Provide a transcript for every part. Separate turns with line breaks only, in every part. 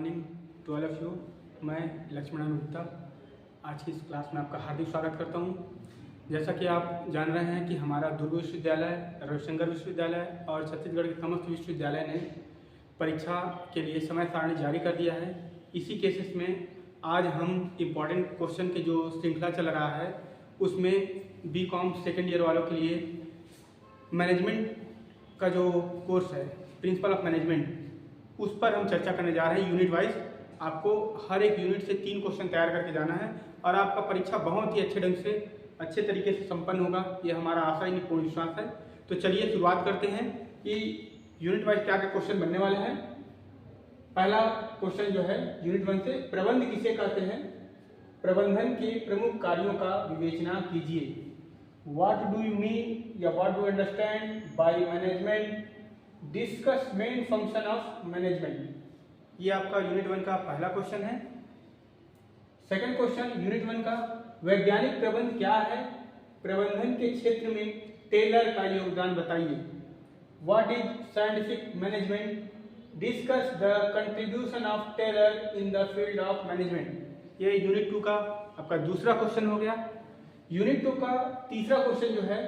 Morning to all of you. मैं लक्ष्मण गुप्ता आज की इस क्लास में आपका हार्दिक स्वागत करता हूं। जैसा कि आप जान रहे हैं कि हमारा दुर्ग विश्वविद्यालय, रविशंकर विश्वविद्यालय और छत्तीसगढ़ के समस्त विश्वविद्यालय ने परीक्षा के लिए समय सारणी जारी कर दिया है। इसी केसेस में आज हम इम्पॉर्टेंट क्वेश्चन के जो श्रृंखला चल रहा है उसमें बीकॉम सेकेंड ईयर वालों के लिए मैनेजमेंट का जो कोर्स है, प्रिंसिपल ऑफ मैनेजमेंट, उस पर हम चर्चा करने जा रहे हैं यूनिट वाइज। आपको हर एक यूनिट से 3 क्वेश्चन तैयार करके जाना है और आपका परीक्षा बहुत ही अच्छे ढंग से, अच्छे तरीके से संपन्न होगा, ये हमारा आशा ही पूर्ण विश्वास है। तो चलिए शुरुआत करते हैं कि यूनिट वाइज क्या क्या क्वेश्चन बनने वाले हैं। पहला क्वेश्चन जो है यूनिट 1 से, प्रबंध किसे कहते हैं? प्रबंधन के प्रमुख कार्यों का विवेचना कीजिए। What do you mean या what do you understand by management? Discuss main function of management। ये आपका यूनिट 1 का पहला क्वेश्चन है। सेकंड क्वेश्चन यूनिट 1 का, वैज्ञानिक प्रबंध क्या है? प्रबंधन के क्षेत्र में टेलर का योगदान बताइए। What is scientific management? Discuss the contribution of Taylor in the field of management। ये यूनिट 2 का आपका दूसरा क्वेश्चन हो गया। यूनिट 2 का तीसरा क्वेश्चन जो है,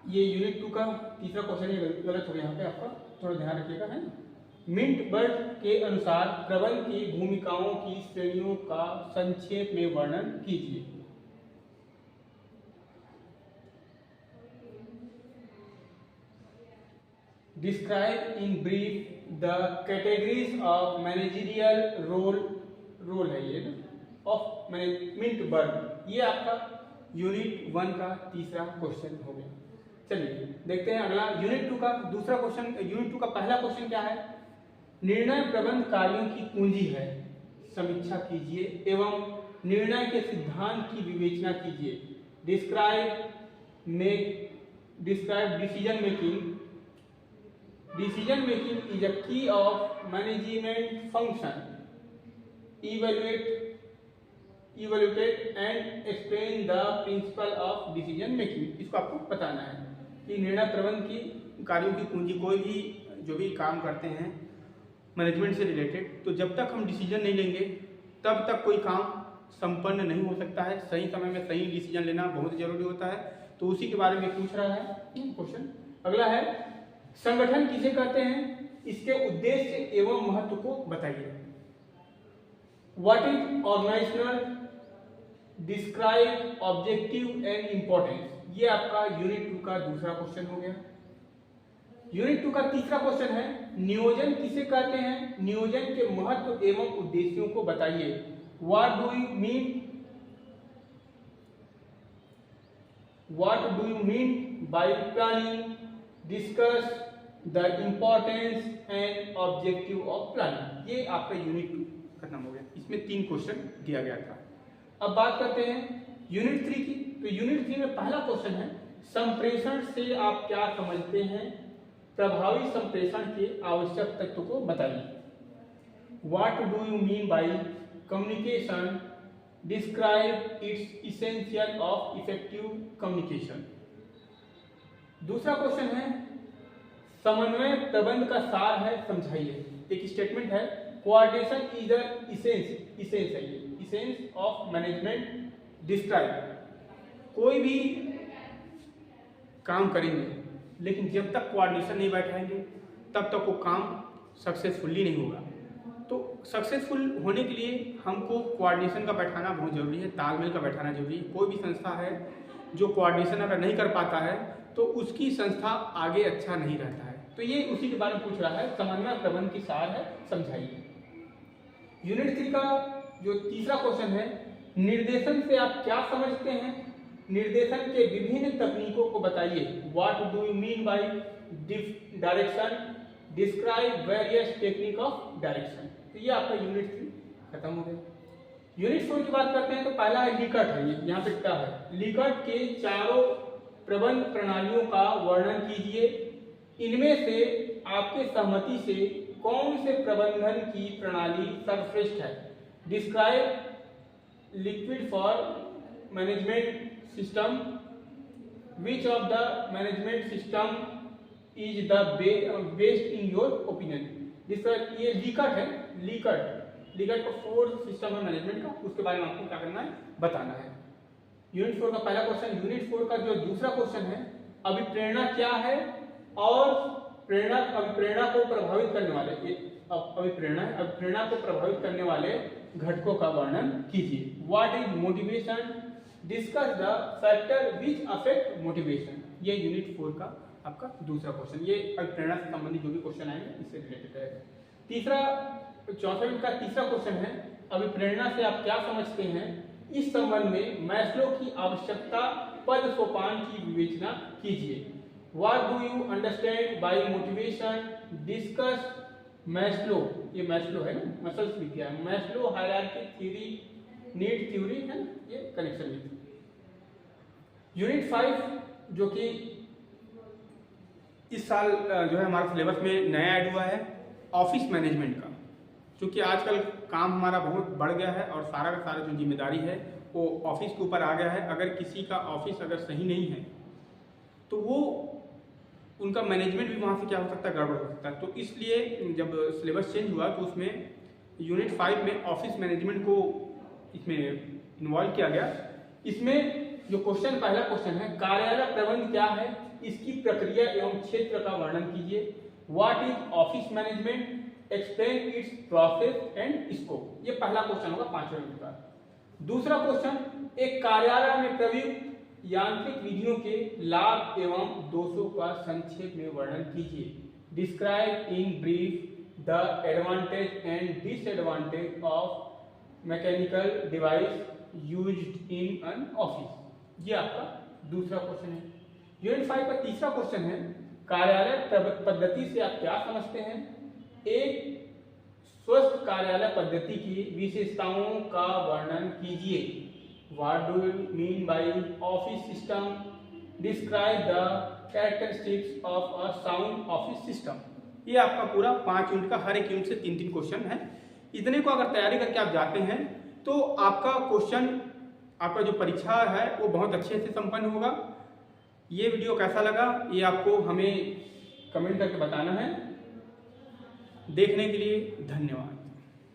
ये यूनिट 2 का तीसरा क्वेश्चन, ये गलत हो गया यहाँ पे, आपका थोड़ा ध्यान रखिएगा, है ना। मिंटबर्ग के अनुसार प्रबंध की भूमिकाओं की श्रेणियों का संक्षेप में वर्णन कीजिए। Describe in brief the categories of managerial role है ये ना, ऑफ मिंटबर्ग। ये आपका यूनिट 1 का तीसरा क्वेश्चन हो गया। चलिए देखते हैं अगला यूनिट 2 का दूसरा क्वेश्चन। यूनिट 2 का पहला क्वेश्चन क्या है? निर्णय प्रबंध कार्यों की कुंजी है, समीक्षा कीजिए एवं निर्णय के सिद्धांत की विवेचना कीजिए। Describe decision making. Decision making is a key of management function. Evaluate and explain the principle of decision making. इसको आपको बताना है कि निर्णय प्रबंध की कार्यों की कुंजी, कोई भी जो भी काम करते हैं मैनेजमेंट से रिलेटेड, तो जब तक हम डिसीजन नहीं लेंगे तब तक कोई काम संपन्न नहीं हो सकता है। सही समय में सही डिसीजन लेना बहुत जरूरी होता है, तो उसी के बारे में पूछ रहा है क्वेश्चन। अगला है, संगठन किसे कहते हैं? इसके उद्देश्य एवं महत्व को बताइए। What is organisational? Describe objective and importance. ये आपका यूनिट 2 का दूसरा क्वेश्चन हो गया। यूनिट 2 का तीसरा क्वेश्चन है, नियोजन किसे कहते हैं? नियोजन के महत्व एवं उद्देश्यों को बताइए। What do you mean by planning? Discuss the importance and objective of planning. ये आपका यूनिट 2 खत्म हो गया। इसमें 3 क्वेश्चन दिया गया था। अब बात करते हैं यूनिट 3 की। तो यूनिट 3 में पहला क्वेश्चन है, संप्रेषण से आप क्या समझते हैं? प्रभावी संप्रेषण के आवश्यक तत्व को बताइए। What do you mean by communication? Describe it's essential of effective communication. दूसरा क्वेश्चन है, समन्वय प्रबंध का सार है, समझाइए। एक स्टेटमेंट है, coordination is the essence of management. Describe. कोई भी काम करेंगे लेकिन जब तक कोऑर्डिनेशन नहीं बैठाएंगे तब तक वो काम सक्सेसफुली नहीं होगा। तो सक्सेसफुल होने के लिए हमको कोऑर्डिनेशन का बैठाना बहुत जरूरी है, तालमेल का बैठाना जरूरी है। कोई भी संस्था है जो कोऑर्डिनेशन अगर नहीं कर पाता है तो उसकी संस्था आगे अच्छा नहीं रहता है। तो ये उसी के बारे में पूछ रहा है, समन्वय प्रबंध की सार है, समझाइए। यूनिट 3 का जो तीसरा क्वेश्चन है, निर्देशन से आप क्या समझते हैं? निर्देशन के विभिन्न तकनीकों को बताइए। What do you mean by direction? Describe various technique of direction. तो ये आपका यूनिट 3 खत्म हो गया। यूनिट 4 की बात करते हैं तो पहला है लिकट है, यहाँ पे क्या है, लिकट के चारों प्रबंध प्रणालियों का वर्णन कीजिए। इनमें से आपके सहमति से कौन से प्रबंधन की प्रणाली सर्वश्रेष्ठ है? Describe liquid for management system. Which of the management system is the best in your opinion. Describe, ये लीकट है, लीकट का फोर्थ सिस्टम है मैनेजमेंट का, उसके बारे में आपको क्या करना है, बताना है। यूनिट 4 का पहला क्वेश्चन। यूनिट 4 का जो दूसरा क्वेश्चन है, अभिप्रेरणा क्या है और अभिप्रेरणा को प्रभावित करने वाले, अभिप्रेरणा है, अभिप्रेरणा को प्रभावित करने वाले घटकों का वर्णन कीजिए। What is motivation, discuss the factor which affect motivation. ये यूनिट 4 का आपका दूसरा क्वेश्चन, ये अभिप्रेरणा से संबंधित जो भी क्वेश्चन आएंगे इससे रिलेटेड है। तीसरा, चौथा यूनिट का तीसरा क्वेश्चन है, अभिप्रेरणा से आप क्या समझते हैं, इस संबंध में मैस्लो की आवश्यकता पद सोपान की विवेचना कीजिए। What do you understand by motivation? Discuss Maslow, ये मैस्लो है ना, मसल्स विद्या, Maslow hierarchy theory, need theory है ना, ये कनेक्शन विद। यूनिट 5 जो कि इस साल जो है हमारे सिलेबस में नया ऐड हुआ है, ऑफिस मैनेजमेंट का। क्योंकि आजकल काम हमारा बहुत बढ़ गया है और सारा का सारा जो जिम्मेदारी है वो ऑफिस के ऊपर आ गया है। अगर किसी का ऑफिस अगर सही नहीं है तो वो उनका मैनेजमेंट भी वहाँ से क्या हो सकता है, गड़बड़ हो सकता है। तो इसलिए जब सिलेबस चेंज हुआ तो उसमें यूनिट 5 में ऑफिस मैनेजमेंट को इसमें इन्वॉल्व किया गया। इसमें जो क्वेश्चन, पहला क्वेश्चन है, कार्यालय प्रबंध क्या है, इसकी प्रक्रिया एवं क्षेत्र का वर्णन कीजिए। What is office management, explain it's process and scope. ये पहला क्वेश्चन होगा 5वें मिनट का। दूसरा क्वेश्चन, एक कार्यालय में प्रयुक्त यांत्रिक विधियों के लाभ एवं दोषों का संक्षेप में वर्णन कीजिए। Describe in brief the advantage and disadvantage of mechanical device used in an office. ये आपका दूसरा क्वेश्चन है। यूनिट 5 का तीसरा क्वेश्चन है, कार्यालय पद्धति से आप क्या समझते हैं, एक स्वस्थ कार्यालय पद्धति की विशेषताओं का वर्णन कीजिए। What do you mean by office system? Describe the characteristics of a sound office system. ये आपका पूरा 5 यूनिट का, हर एक यूनिट से 3-3 क्वेश्चन है। इतने को अगर तैयारी करके आप जाते हैं तो आपका क्वेश्चन, आपका जो परीक्षा है वो बहुत अच्छे से संपन्न होगा। ये वीडियो कैसा लगा ये आपको हमें कमेंट करके बताना है। देखने के लिए धन्यवाद।